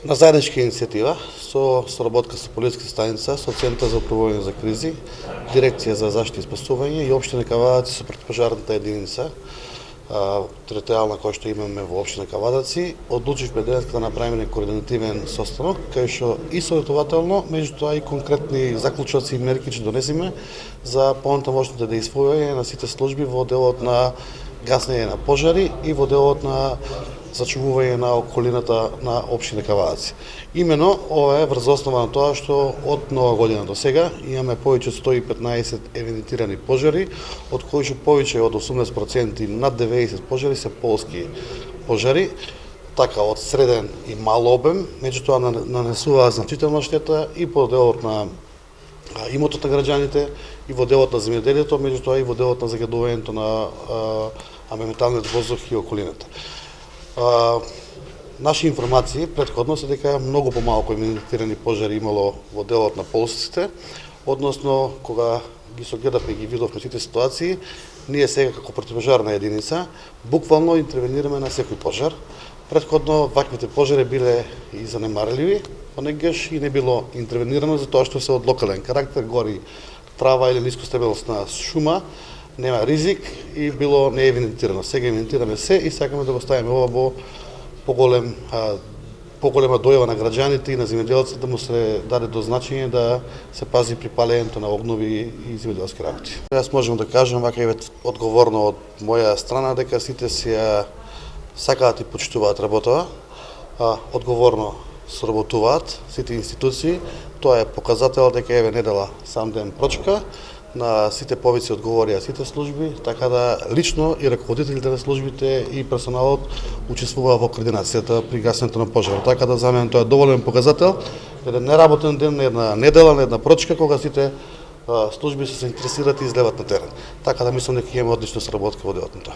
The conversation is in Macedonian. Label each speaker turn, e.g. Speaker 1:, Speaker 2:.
Speaker 1: На заедничка иницијатива со соработка со полиска станица, со Центар за управување за кризи, Дирекција за заштита и спасување и општина Кавадаци со претпожарната единица територијална која што имаме во општина Кавадаци, одлучивме денеска да направиме координативен состанок, кај што и советователно, меѓутоа и конкретни заклучоци и мерки ќе донесеме за понатамошните дејствување на сите служби во делот на гаснење на пожари и во делот на зачувување на околината на општина Кавадаци. Имено ова е врз основа на тоа што од нова година до сега имаме повеќе од 115 евидентирани пожари, од кои што повеќе од 18% и над 90 пожари се полски пожари, така од среден и мал обем, меѓутоа нанесуваат значителна штета и по делот на имотот на граѓаните, и во делот на земјоделието, меѓутоа и во делот на загадувањето на амбиенталниот воздух и околината. Наши информации претходно се дека многу помалку евидентирани пожари имало во делот на полските, односно кога ги согледавме и ги видовме сите ситуации, ние сега како противпожарна единица буквално интервенираме на секој пожар. Претходно ваквите пожари биле и занемарливи, понегаш и не било интервенирано затоа што се од локален карактер, гори трава или нискостебелосна шума, нема ризик и било не евидентирано. Сега евидентираме се и сакаме да го ставиме ова во поголема дојава на граѓаните и на земјоделците да му се даде до значење да се пази при палењето на огнови и земјоделски работи. Јас можам да кажам вака и одговорно од моја страна дека сите се сакаат и почитуваат работава, одговорно соработуваат сите институции. Тоа е показател дека еве недела сам ден прочка на сите повици одговорија сите служби, така да лично и раководителите на службите и персоналот учествуваа во координацијата при гасењето на пожар. Така да за мен тоа е доволен показател, еден неработен ден на една недела, на една прочка, кога сите служби се интересираат и излеват на терен. Така да мислам дека имаме одлична соработка во делот на тоа.